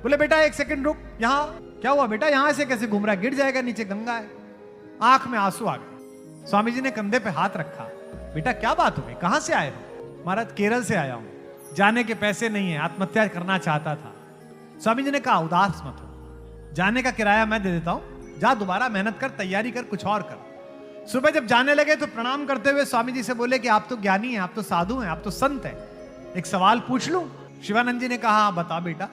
बोले बेटा एक सेकंड रुक, यहाँ क्या हुआ बेटा, यहाँ से कैसे घूम रहा है, गिर जाएगा, नीचे गंगा है। आंख में आंसू आ गए। स्वामी जी ने कंधे पे हाथ रखा, बेटा क्या बात हो गई, कहां से आए हो? महाराज केरल से आया हूं, जाने के पैसे नहीं है, आत्महत्या करना चाहता था। स्वामी जी ने कहा उदास मत हो, जाने का किराया मैं दे देता हूं, जा दोबारा मेहनत कर, तैयारी कर, कुछ और कर। सुबह जब जाने लगे तो प्रणाम करते हुए स्वामी जी से बोले कि आप तो ज्ञानी हैं, आप तो साधु हैं, आप तो संत हैं, एक सवाल पूछ लूं? शिवानंद जी ने कहा हाँ बता बेटा।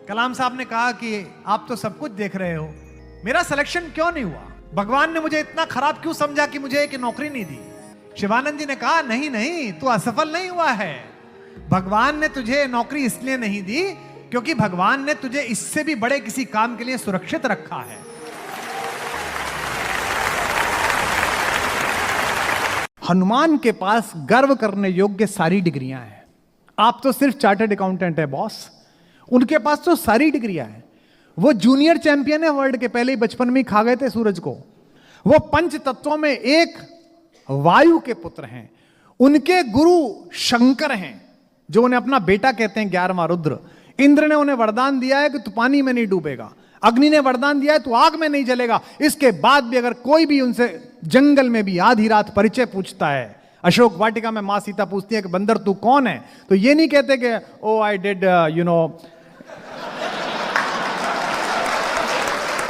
कलाम साहब ने कहा कि आप तो सब कुछ देख रहे हो, मेरा सिलेक्शन क्यों नहीं हुआ? भगवान ने मुझे इतना खराब क्यों समझा कि मुझे एक नौकरी नहीं दी? शिवानंद जी ने कहा नहीं नहीं, तू असफल नहीं हुआ है, भगवान ने तुझे नौकरी इसलिए नहीं दी क्योंकि भगवान ने तुझे इससे भी बड़े किसी काम के लिए सुरक्षित रखा है। हनुमान के पास गर्व करने योग्य सारी डिग्रियां हैं। आप तो सिर्फ चार्टर्ड अकाउंटेंट है बॉस, उनके पास तो सारी डिग्रियां हैं। वो जूनियर चैंपियन है वर्ल्ड के, पहले ही बचपन में ही खा गए थे सूरज को। वो पंच तत्वों में एक वायु के पुत्र हैं। उनके गुरु शंकर हैं, जो उन्हें अपना बेटा कहते हैं, 11वां रुद्र। इंद्र ने उन्हें वरदान दिया है कि तू पानी में नहीं डूबेगा, अग्नि ने वरदान दिया है तू आग में नहीं जलेगा। इसके बाद भी अगर कोई भी उनसे जंगल में भी आधी रात परिचय पूछता है, अशोक वाटिका में मां सीता पूछती है कि बंदर तू कौन है, तो ये नहीं कहते कि ओ आई डिड यू नो,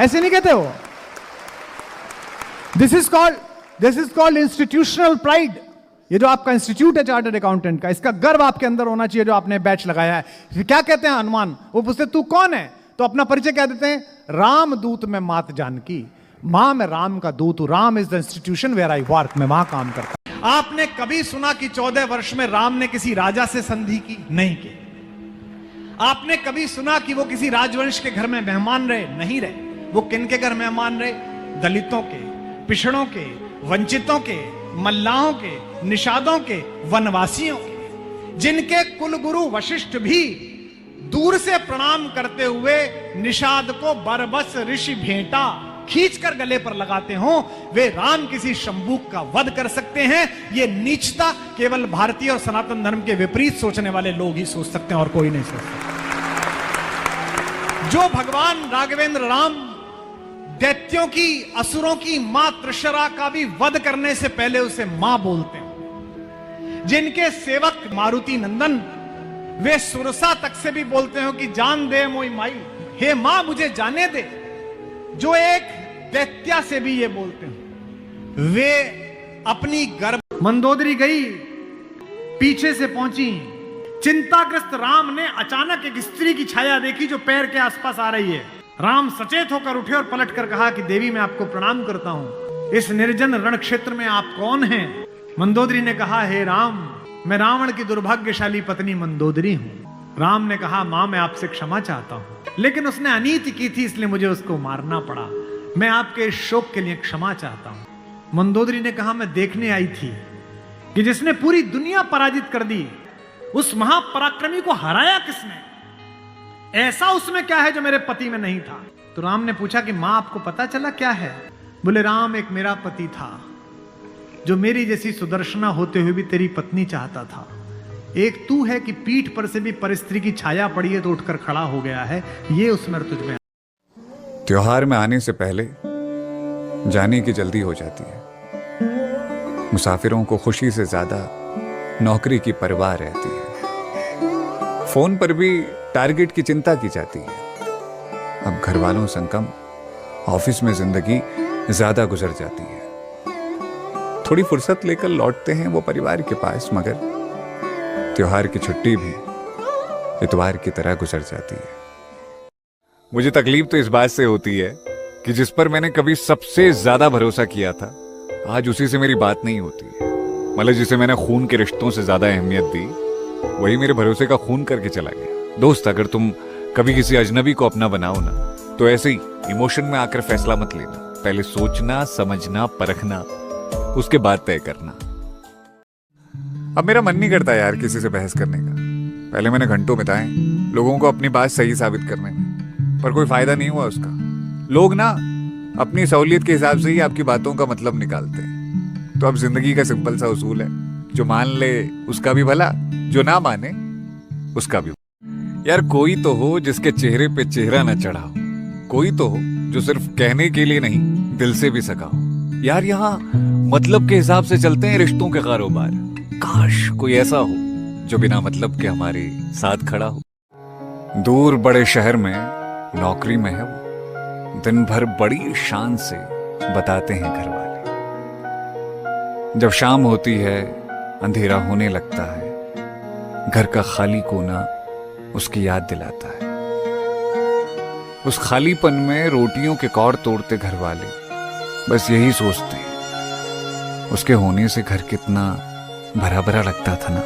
ऐसे नहीं कहते हो। This is called institutional pride. ये जो आपका इंस्टीट्यूट है चार्टर्ड अकाउंटेंट का, इसका गर्व आपके अंदर होना चाहिए, जो आपने बैच लगाया है। फिर क्या कहते हैं हनुमान, वो पूछते तू कौन है, तो अपना परिचय क्या देते हैं, राम दूत में मात जानकी, मां मैं राम का दूत हूं, Ram is the institution where I work, मैं वहां काम करता हूं। आपने कभी सुना कि 14 वर्ष में राम ने किसी राजा से संधि की? नहीं की। आपने कभी सुना कि वो किसी राजवंश के घर में मेहमान रहे? नहीं रहे। वो किन के घर मेहमान रहे? दलितों के, पिछड़ों के, वंचितों के, मल्लाहों के, निषादों के, वनवासियों के, जिनके कुलगुरु वशिष्ठ भी दूर से प्रणाम करते हुए निषाद को बरबस ऋषि भेंटा खींचकर गले पर लगाते हो, वे राम किसी शंबूक का वध कर सकते हैं। ये नीचता केवल भारतीय और सनातन धर्म के विपरीत सोचने वाले लोग ही सोच सकते हैं, और कोई नहीं सोच सकता। जो भगवान राघवेंद्र राम दैत्यों की, असुरों की मां त्रिशरा का भी वध करने से पहले उसे मां बोलते हैं, जिनके सेवक मारुति नंदन वे सुरसा तक से भी बोलते हो कि जान दे मोई माई, हे मां मुझे जाने दे, जो एक दैत्या से भी ये बोलते हैं। वे अपनी गर्भ मंदोदरी गई, पीछे से पहुंची, चिंताग्रस्त राम ने अचानक एक स्त्री की छाया देखी जो पैर के आसपास आ रही है। राम सचेत होकर उठे और पलट कर कहा कि देवी मैं आपको प्रणाम करता हूं, इस निर्जन रण क्षेत्र में आप कौन हैं? मंदोदरी ने कहा हे राम, मैं रावण की दुर्भाग्यशाली पत्नी मंदोदरी हूं। राम ने कहा मां मैं आपसे क्षमा चाहता हूं, लेकिन उसने अनीति की थी इसलिए मुझे उसको मारना पड़ा, मैं आपके इस शोक के लिए क्षमा चाहता हूं। मंदोदरी ने कहा मैं देखने आई थी कि जिसने पूरी दुनिया पराजित कर दी, उस महापराक्रमी को हराया किसने? ऐसा उसमें क्या है जो मेरे पति में नहीं था? तो राम ने पूछा कि मां आपको पता चला क्या है? बोले राम एक मेरा पति था जो मेरी जैसी सुदर्शना होते हुए भी तेरी पत्नी चाहता था, एक तू है कि पीठ पर से भी परिस्त्री की छाया पड़ी है तो उठकर खड़ा हो गया है, ये उसमें तुझमें। त्योहार में आने से पहले जाने की जल्दी हो जाती है, मुसाफिरों को खुशी से ज्यादा नौकरी की परवाह रहती है, फोन पर भी टारगेट की चिंता की जाती है। अब घर वालों से कम ऑफिस में जिंदगी ज्यादा गुजर जाती है। थोड़ी फुर्सत लेकर लौटते हैं वो परिवार के पास, मगर त्योहार की छुट्टी भी इतवार की तरह गुजर जाती है। मुझे तकलीफ तो इस बात से होती है कि जिस पर मैंने कभी सबसे ज्यादा भरोसा किया था, आज उसी से मेरी बात नहीं होती है। मतलब जिसे मैंने खून के रिश्तों से ज्यादा अहमियत दी, वही मेरे भरोसे का खून करके चला गया। दोस्त, अगर तुम कभी किसी अजनबी को अपना बनाओ ना, तो ऐसे ही इमोशन में आकर फैसला मत लेना, पहले सोचना, समझना, परखना, उसके बाद तय करना। अब मेरा मन नहीं करता यार किसी से बहस करने का। पहले मैंने घंटों बिताए लोगों को अपनी बात सही साबित करने में, पर कोई फायदा नहीं हुआ उसका। लोग ना अपनी सहूलियत के हिसाब से ही आपकी बातों का मतलब निकालते हैं। तो अब जिंदगी का सिंपल सा उसूल है, जो मान ले उसका भी भला, जो ना माने उसका भी। यार कोई तो हो जिसके चेहरे पे चेहरा न चढ़ा हो, कोई तो हो जो सिर्फ कहने के लिए नहीं दिल से भी सका हो। यार यहाँ मतलब के हिसाब से चलते हैं रिश्तों के कारोबार। काश कोई ऐसा हो जो बिना मतलब के हमारे साथ खड़ा हो। दूर बड़े शहर में नौकरी में है वो, दिन भर बड़ी शान से बताते हैं घर वाले। जब शाम होती है अंधेरा होने लगता है, घर का खाली कोना उसकी याद दिलाता है। उस खालीपन में रोटियों के कौर तोड़ते घर वाले बस यही सोचते हैं, उसके होने से घर कितना भरा भरा लगता था ना।